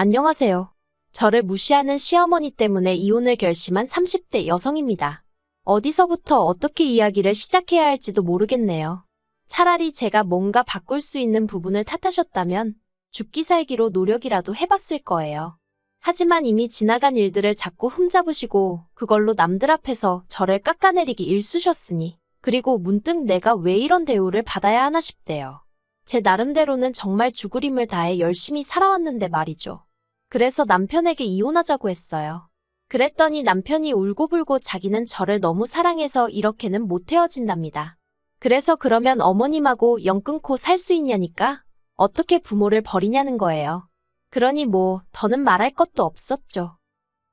안녕하세요. 저를 무시하는 시어머니 때문에 이혼을 결심한 30대 여성입니다. 어디서부터 어떻게 이야기를 시작해야 할지도 모르겠네요. 차라리 제가 뭔가 바꿀 수 있는 부분을 탓하셨다면 죽기 살기로 노력이라도 해봤을 거예요. 하지만 이미 지나간 일들을 자꾸 흠잡으시고 그걸로 남들 앞에서 저를 깎아내리기 일쑤셨으니, 그리고 문득 내가 왜 이런 대우를 받아야 하나 싶대요. 제 나름대로는 정말 죽을 힘을 다해 열심히 살아왔는데 말이죠. 그래서 남편에게 이혼하자고 했어요. 그랬더니 남편이 울고불고 자기는 저를 너무 사랑해서 이렇게는 못 헤어진답니다. 그래서 그러면 어머님하고 연 끊고 살 수 있냐니까? 어떻게 부모를 버리냐는 거예요. 그러니 뭐 더는 말할 것도 없었죠.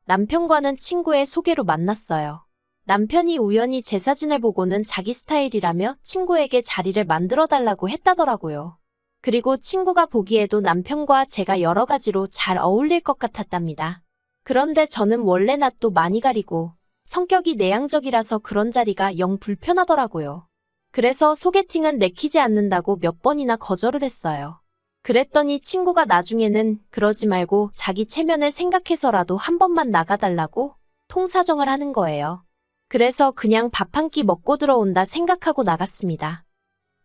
남편과는 친구의 소개로 만났어요. 남편이 우연히 제 사진을 보고는 자기 스타일이라며 친구에게 자리를 만들어달라고 했다더라고요. 그리고 친구가 보기에도 남편과 제가 여러 가지로 잘 어울릴 것 같았답니다. 그런데 저는 원래 낯도 많이 가리고 성격이 내향적이라서 그런 자리가 영 불편하더라고요. 그래서 소개팅은 내키지 않는다고 몇 번이나 거절을 했어요. 그랬더니 친구가 나중에는 그러지 말고 자기 체면을 생각해서라도 한 번만 나가달라고 통사정을 하는 거예요. 그래서 그냥 밥 한 끼 먹고 들어온다 생각하고 나갔습니다.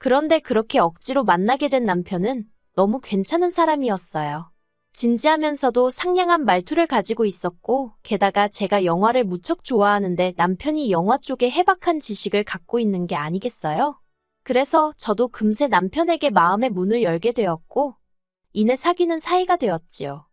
그런데 그렇게 억지로 만나게 된 남편은 너무 괜찮은 사람이었어요. 진지하면서도 상냥한 말투를 가지고 있었고, 게다가 제가 영화를 무척 좋아하는데 남편이 영화 쪽에 해박한 지식을 갖고 있는 게 아니겠어요? 그래서 저도 금세 남편에게 마음의 문을 열게 되었고, 이내 사귀는 사이가 되었지요.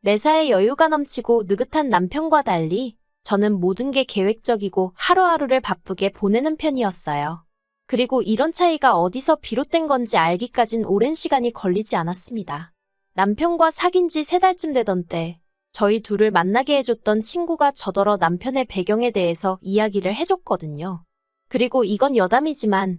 매사에 여유가 넘치고 느긋한 남편과 달리 저는 모든 게 계획적이고 하루하루를 바쁘게 보내는 편이었어요. 그리고 이런 차이가 어디서 비롯된 건지 알기까진 오랜 시간이 걸리지 않았습니다. 남편과 사귄 지 3달쯤 되던 때 저희 둘을 만나게 해줬던 친구가 저더러 남편의 배경에 대해서 이야기를 해줬거든요. 그리고 이건 여담이지만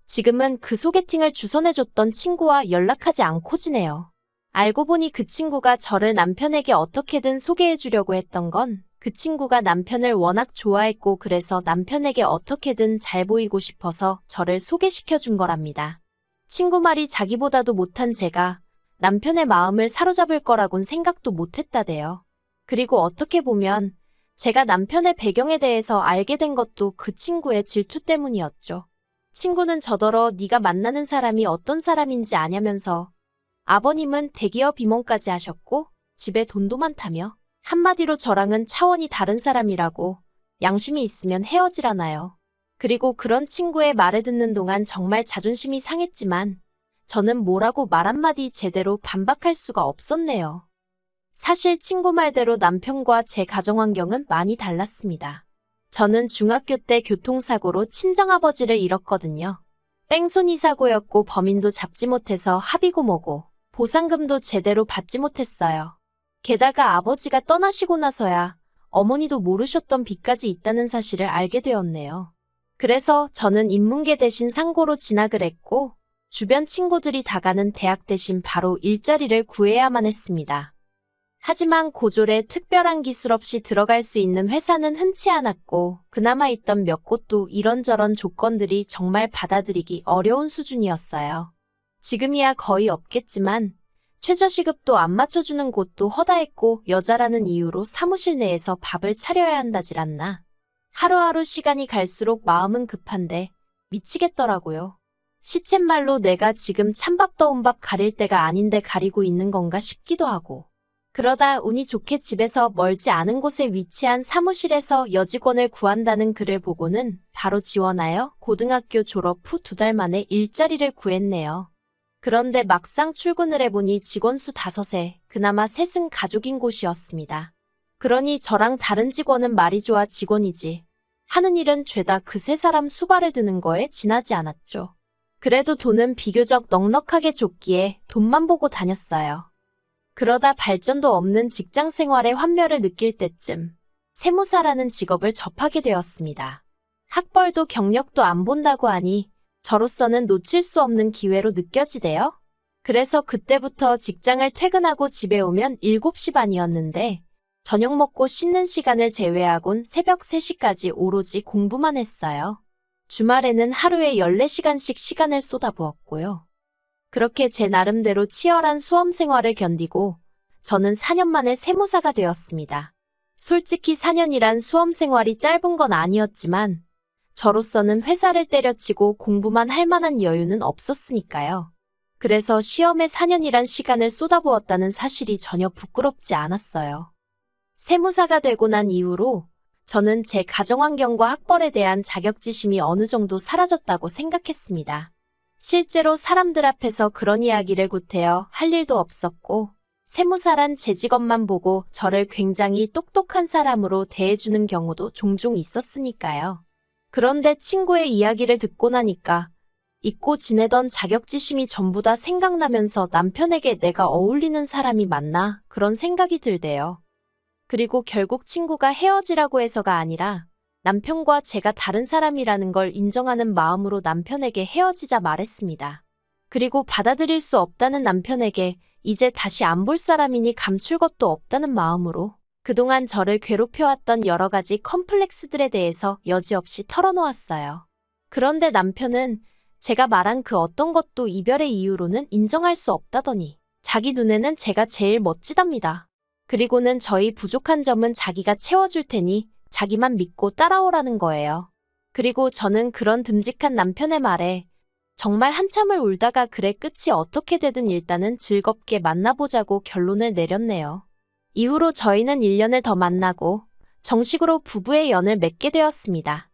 지금은 그 소개팅을 주선해줬던 친구와 연락하지 않고 지내요. 알고 보니 그 친구가 저를 남편에게 어떻게든 소개해주려고 했던 건 그 친구가 남편을 워낙 좋아했고, 그래서 남편에게 어떻게든 잘 보이고 싶어서 저를 소개시켜준 거랍니다. 친구 말이 자기보다도 못한 제가 남편의 마음을 사로잡을 거라곤 생각도 못했다대요. 그리고 어떻게 보면 제가 남편의 배경에 대해서 알게 된 것도 그 친구의 질투 때문이었죠. 친구는 저더러 네가 만나는 사람이 어떤 사람인지 아냐면서 아버님은 대기업 임원까지 하셨고 집에 돈도 많다며, 한마디로 저랑은 차원이 다른 사람이라고, 양심이 있으면 헤어지라나요. 그리고 그런 친구의 말을 듣는 동안 정말 자존심이 상했지만 저는 뭐라고 말 한마디 제대로 반박할 수가 없었네요. 사실 친구 말대로 남편과 제 가정 환경은 많이 달랐습니다. 저는 중학교 때 교통사고로 친정아버지를 잃었거든요. 뺑소니 사고였고 범인도 잡지 못해서 합의고 뭐고 보상금도 제대로 받지 못했어요. 게다가 아버지가 떠나시고 나서야 어머니도 모르셨던 빚까지 있다는 사실을 알게 되었네요. 그래서 저는 인문계 대신 상고로 진학을 했고 주변 친구들이 다 가는 대학 대신 바로 일자리를 구해야만 했습니다. 하지만 고졸에 특별한 기술 없이 들어갈 수 있는 회사는 흔치 않았고 그나마 있던 몇 곳도 이런저런 조건들이 정말 받아들이기 어려운 수준이었어요. 지금이야 거의 없겠지만 최저시급도 안 맞춰주는 곳도 허다했고 여자라는 이유로 사무실 내에서 밥을 차려야 한다질 않나. 하루하루 시간이 갈수록 마음은 급한데 미치겠더라고요. 시쳇말로 내가 지금 찬밥 더운 밥 가릴 때가 아닌데 가리고 있는 건가 싶기도 하고. 그러다 운이 좋게 집에서 멀지 않은 곳에 위치한 사무실에서 여직원을 구한다는 글을 보고는 바로 지원하여 고등학교 졸업 후 2달 만에 일자리를 구했네요. 그런데 막상 출근을 해보니 직원 수 5에 그나마 셋은 가족인 곳이었습니다. 그러니 저랑 다른 직원은 말이 좋아 직원이지 하는 일은 죄다 그 3사람 수발을 드는 거에 지나지 않았죠. 그래도 돈은 비교적 넉넉하게 줬기에 돈만 보고 다녔어요. 그러다 발전도 없는 직장 생활의 환멸을 느낄 때쯤 세무사라는 직업을 접하게 되었습니다. 학벌도 경력도 안 본다고 하니 저로서는 놓칠 수 없는 기회로 느껴지대요. 그래서 그때부터 직장을 퇴근하고 집에 오면 7시 반이었는데 저녁 먹고 씻는 시간을 제외하곤 새벽 3시까지 오로지 공부만 했어요. 주말에는 하루에 14시간씩 시간을 쏟아부었고요. 그렇게 제 나름대로 치열한 수험 생활을 견디고 저는 4년 만에 세무사가 되었습니다. 솔직히 4년이란 수험 생활이 짧은 건 아니었지만 저로서는 회사를 때려치고 공부만 할 만한 여유는 없었으니까요. 그래서 시험에 4년이란 시간을 쏟아부었다는 사실이 전혀 부끄럽지 않았어요. 세무사가 되고 난 이후로 저는 제 가정환경과 학벌에 대한 자격지심이 어느 정도 사라졌다고 생각했습니다. 실제로 사람들 앞에서 그런 이야기를 구태여 할 일도 없었고 세무사란 제 직업만 보고 저를 굉장히 똑똑한 사람으로 대해주는 경우도 종종 있었으니까요. 그런데 친구의 이야기를 듣고 나니까 잊고 지내던 자격지심이 전부 다 생각나면서 남편에게 내가 어울리는 사람이 맞나 그런 생각이 들대요. 그리고 결국 친구가 헤어지라고 해서가 아니라 남편과 제가 다른 사람이라는 걸 인정하는 마음으로 남편에게 헤어지자 말했습니다. 그리고 받아들일 수 없다는 남편에게 이제 다시 안 볼 사람이니 감출 것도 없다는 마음으로 그동안 저를 괴롭혀왔던 여러 가지 컴플렉스들에 대해서 여지없이 털어놓았어요. 그런데 남편은 제가 말한 그 어떤 것도 이별의 이유로는 인정할 수 없다더니 자기 눈에는 제가 제일 멋지답니다. 그리고는 저희 부족한 점은 자기가 채워줄 테니 자기만 믿고 따라오라는 거예요. 그리고 저는 그런 듬직한 남편의 말에 정말 한참을 울다가 그래 끝이 어떻게 되든 일단은 즐겁게 만나보자고 결론을 내렸네요. 이후로 저희는 1년을 더 만나고 정식으로 부부의 연을 맺게 되었습니다.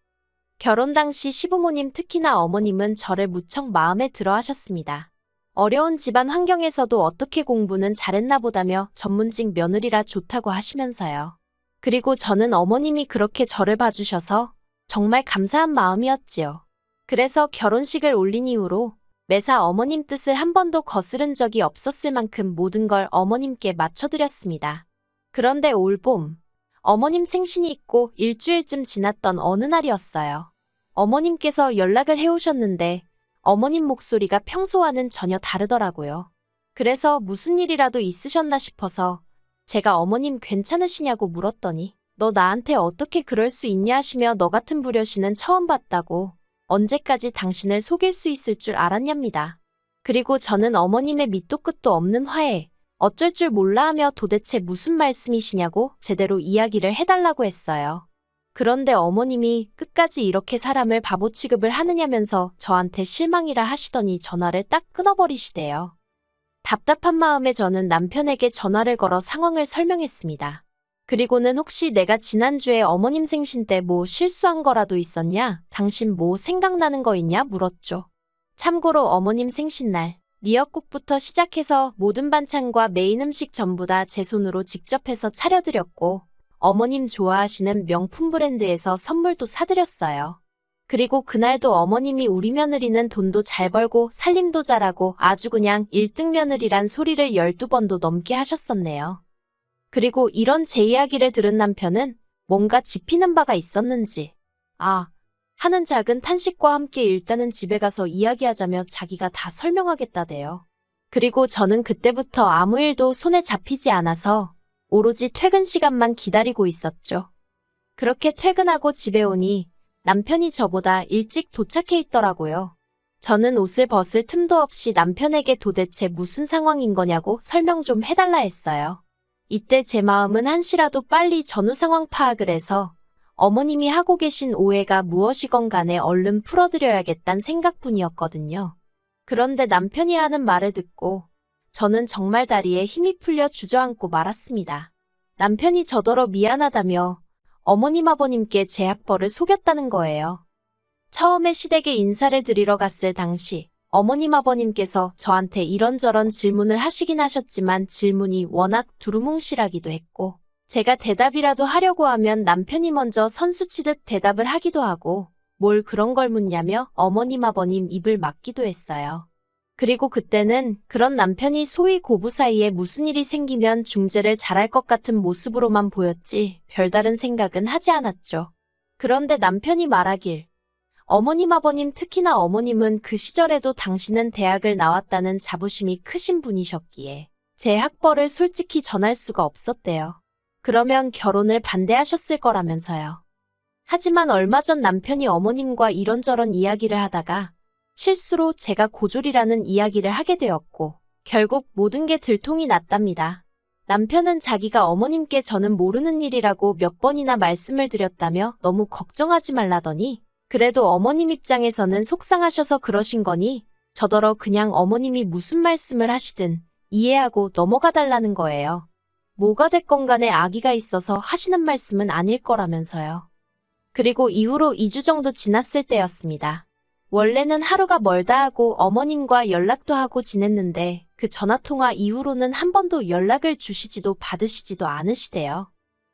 결혼 당시 시부모님 특히나 어머님은 저를 무척 마음에 들어 하셨습니다. 어려운 집안 환경에서도 어떻게 공부는 잘했나 보다며 전문직 며느리라 좋다고 하시면서요. 그리고 저는 어머님이 그렇게 저를 봐주셔서 정말 감사한 마음이었지요. 그래서 결혼식을 올린 이후로 매사 어머님 뜻을 한 번도 거스른 적이 없었을 만큼 모든 걸 어머님께 맞춰드렸습니다. 그런데 올봄 어머님 생신이 있고 일주일쯤 지났던 어느 날이었어요. 어머님께서 연락을 해오셨는데 어머님 목소리가 평소와는 전혀 다르더라고요. 그래서 무슨 일이라도 있으셨나 싶어서 제가 어머님 괜찮으시냐고 물었더니 너 나한테 어떻게 그럴 수 있냐 하시며 너 같은 불효신은 처음 봤다고 언제까지 당신을 속일 수 있을 줄 알았냐입니다. 그리고 저는 어머님의 밑도 끝도 없는 화에 어쩔 줄 몰라 하며 도대체 무슨 말씀이시냐고 제대로 이야기를 해달라고 했어요. 그런데 어머님이 끝까지 이렇게 사람을 바보 취급을 하느냐면서 저한테 실망이라 하시더니 전화를 딱 끊어버리시대요. 답답한 마음에 저는 남편에게 전화를 걸어 상황을 설명했습니다. 그리고는 혹시 내가 지난주에 어머님 생신 때 뭐 실수한 거라도 있었냐? 당신 뭐 생각나는 거 있냐? 물었죠. 참고로 어머님 생신날 미역국부터 시작해서 모든 반찬과 메인 음식 전부 다 제 손으로 직접 해서 차려드렸고 어머님 좋아하시는 명품 브랜드에서 선물도 사드렸어요. 그리고 그날도 어머님이 우리 며느리는 돈도 잘 벌고 살림도 잘하고 아주 그냥 1등 며느리란 소리를 12번도 넘게 하셨었네요. 그리고 이런 제 이야기를 들은 남편은 뭔가 짚히는 바가 있었는지 하는 작은 탄식과 함께 일단은 집에 가서 이야기하자며 자기가 다 설명하겠다대요. 그리고 저는 그때부터 아무 일도 손에 잡히지 않아서 오로지 퇴근 시간만 기다리고 있었죠. 그렇게 퇴근하고 집에 오니 남편이 저보다 일찍 도착해 있더라고요. 저는 옷을 벗을 틈도 없이 남편에게 도대체 무슨 상황인 거냐고 설명 좀 해달라 했어요. 이때 제 마음은 한시라도 빨리 전후 상황 파악을 해서 어머님이 하고 계신 오해가 무엇이건 간에 얼른 풀어드려야겠다는 생각뿐이었거든요. 그런데 남편이 하는 말을 듣고 저는 정말 다리에 힘이 풀려 주저앉고 말았습니다. 남편이 저더러 미안하다며 어머님 아버님께 제 학벌을 속였다는 거예요. 처음에 시댁에 인사를 드리러 갔을 당시 어머님 아버님께서 저한테 이런저런 질문을 하시긴 하셨지만 질문이 워낙 두루뭉실하기도 했고 제가 대답이라도 하려고 하면 남편이 먼저 선수치듯 대답을 하기도 하고 뭘 그런 걸 묻냐며 어머님 아버님 입을 막기도 했어요. 그리고 그때는 그런 남편이 소위 고부 사이에 무슨 일이 생기면 중재를 잘할 것 같은 모습으로만 보였지 별다른 생각은 하지 않았죠. 그런데 남편이 말하길 어머님 아버님 특히나 어머님은 그 시절에도 당신은 대학을 나왔다는 자부심이 크신 분이셨기에 제 학벌을 솔직히 전할 수가 없었대요. 그러면 결혼을 반대하셨을 거라면서요. 하지만 얼마 전 남편이 어머님과 이런저런 이야기를 하다가 실수로 제가 고졸이라는 이야기를 하게 되었고 결국 모든 게 들통이 났답니다. 남편은 자기가 어머님께 저는 모르는 일이라고 몇 번이나 말씀을 드렸다며 너무 걱정하지 말라더니 그래도 어머님 입장에서는 속상하셔서 그러신 거니 저더러 그냥 어머님이 무슨 말씀을 하시든 이해하고 넘어가 달라는 거예요. 뭐가 됐건 간에 아기가 있어서 하시는 말씀은 아닐 거라면서요. 그리고 이후로 2주 정도 지났을 때였습니다. 원래는 하루가 멀다 하고 어머님과 연락도 하고 지냈는데 그 전화통화 이후로는 한 번도 연락을 주시지도 받으시지도 않으시대요.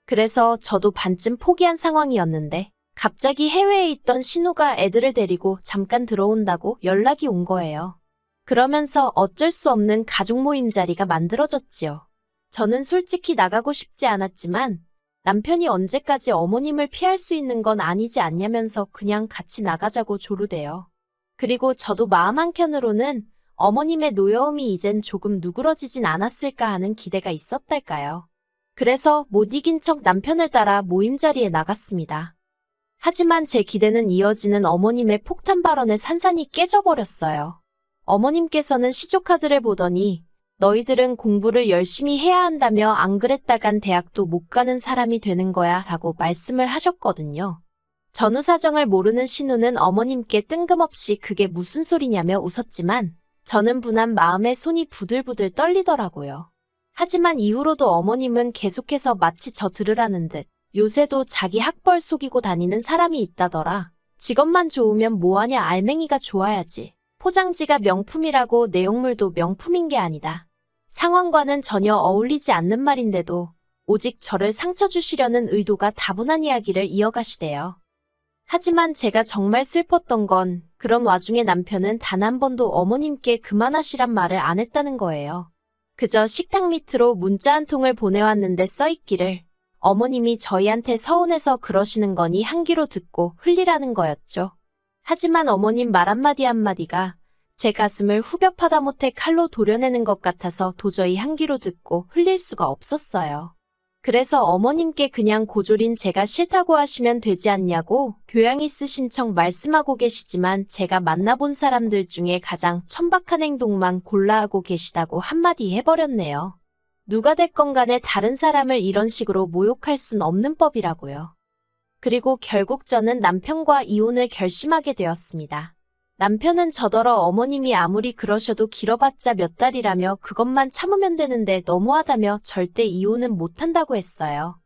그래서 저도 반쯤 포기한 상황이었는데 갑자기 해외에 있던 신우가 애들을 데리고 잠깐 들어온다고 연락이 온 거예요. 그러면서 어쩔 수 없는 가족 모임 자리가 만들어졌지요. 저는 솔직히 나가고 싶지 않았지만 남편이 언제까지 어머님을 피할 수 있는 건 아니지 않냐면서 그냥 같이 나가자고 조르대요. 그리고 저도 마음 한켠으로는 어머님의 노여움이 이젠 조금 누그러지진 않았을까 하는 기대가 있었달까요. 그래서 못 이긴 척 남편을 따라 모임 자리에 나갔습니다. 하지만 제 기대는 이어지는 어머님의 폭탄 발언에 산산이 깨져버렸어요. 어머님께서는 시조카드를 보더니 너희들은 공부를 열심히 해야 한다며 안 그랬다간 대학도 못 가는 사람이 되는 거야 라고 말씀을 하셨거든요. 전후 사정을 모르는 신우는 어머님께 뜬금없이 그게 무슨 소리냐며 웃었지만 저는 분한 마음에 손이 부들부들 떨리더라고요. 하지만 이후로도 어머님은 계속해서 마치 저 들으라는 듯 요새도 자기 학벌 속이고 다니는 사람이 있다더라. 직업만 좋으면 뭐하냐 알맹이가 좋아야지. 포장지가 명품이라고 내용물도 명품인 게 아니다. 상황과는 전혀 어울리지 않는 말인데도 오직 저를 상처 주시려는 의도가 다분한 이야기를 이어가시대요. 하지만 제가 정말 슬펐던 건 그런 와중에 남편은 단 한 번도 어머님께 그만하시란 말을 안 했다는 거예요. 그저 식탁 밑으로 문자 한 통을 보내왔는데 써있기를 어머님이 저희한테 서운해서 그러시는 거니 한 귀로 듣고 흘리라는 거였죠. 하지만 어머님 말 한마디 한마디가 제 가슴을 후벼 파다 못해 칼로 도려내는 것 같아서 도저히 한 귀로 듣고 흘릴 수가 없었어요. 그래서 어머님께 그냥 고졸인 제가 싫다고 하시면 되지 않냐고 교양 있으신 척 말씀하고 계시지만 제가 만나본 사람들 중에 가장 천박한 행동만 골라하고 계시다고 한마디 해버렸네요. 누가 됐건 간에 다른 사람을 이런 식으로 모욕할 순 없는 법이라고요. 그리고 결국 저는 남편과 이혼을 결심하게 되었습니다. 남편은 저더러 어머님이 아무리 그러셔도 길어봤자 몇 달이라며 그것만 참으면 되는데 너무하다며 절대 이혼은 못한다고 했어요.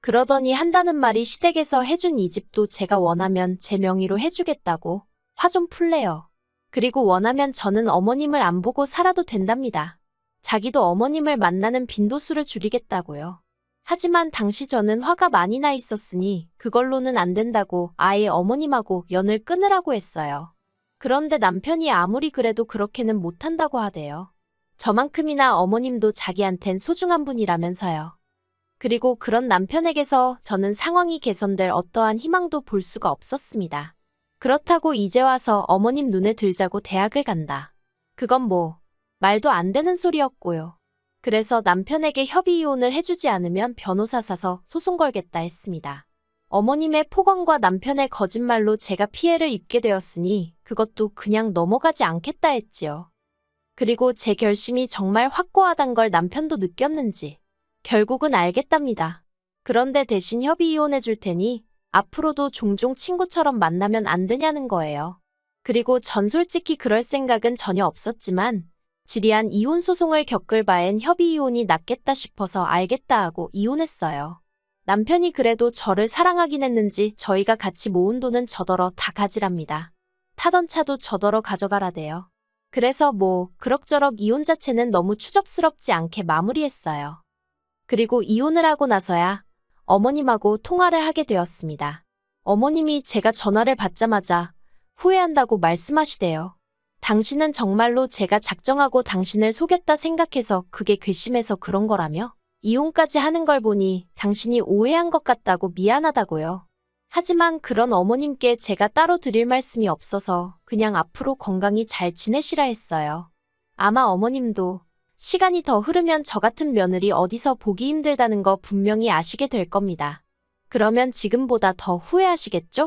그러더니 한다는 말이 시댁에서 해준 이 집도 제가 원하면 제 명의로 해주겠다고 화 좀 풀래요. 그리고 원하면 저는 어머님을 안 보고 살아도 된답니다. 자기도 어머님을 만나는 빈도수를 줄이겠다고요. 하지만 당시 저는 화가 많이 나 있었으니 그걸로는 안 된다고 아예 어머님하고 연을 끊으라고 했어요. 그런데 남편이 아무리 그래도 그렇게는 못한다고 하대요. 저만큼이나 어머님도 자기한텐 소중한 분이라면서요. 그리고 그런 남편에게서 저는 상황이 개선될 어떠한 희망도 볼 수가 없었습니다. 그렇다고 이제 와서 어머님 눈에 들자고 대학을 간다. 그건 뭐 말도 안 되는 소리였고요. 그래서 남편에게 협의 이혼을 해주지 않으면 변호사 사서 소송 걸겠다 했습니다. 어머님의 폭언과 남편의 거짓말로 제가 피해를 입게 되었으니 그것도 그냥 넘어가지 않겠다 했지요. 그리고 제 결심이 정말 확고하단 걸 남편도 느꼈는지 결국은 알겠답니다. 그런데 대신 협의 이혼해 줄 테니 앞으로도 종종 친구처럼 만나면 안 되냐는 거예요. 그리고 전 솔직히 그럴 생각은 전혀 없었지만 지리한 이혼 소송을 겪을 바엔 협의 이혼이 낫겠다 싶어서 알겠다 하고 이혼했어요. 남편이 그래도 저를 사랑하긴 했는지 저희가 같이 모은 돈은 저더러 다 가지랍니다. 타던 차도 저더러 가져가라대요. 그래서 뭐 그럭저럭 이혼 자체는 너무 추접스럽지 않게 마무리했어요. 그리고 이혼을 하고 나서야 어머님하고 통화를 하게 되었습니다. 어머님이 제가 전화를 받자마자 후회한다고 말씀하시대요. 당신은 정말로 제가 작정하고 당신을 속였다 생각해서 그게 괘씸해서 그런 거라며? 이혼까지 하는 걸 보니 당신이 오해한 것 같다고 미안하다고요. 하지만 그런 어머님께 제가 따로 드릴 말씀이 없어서 그냥 앞으로 건강히 잘 지내시라 했어요. 아마 어머님도 시간이 더 흐르면 저 같은 며느리 어디서 보기 힘들다는 거 분명히 아시게 될 겁니다. 그러면 지금보다 더 후회하시겠죠?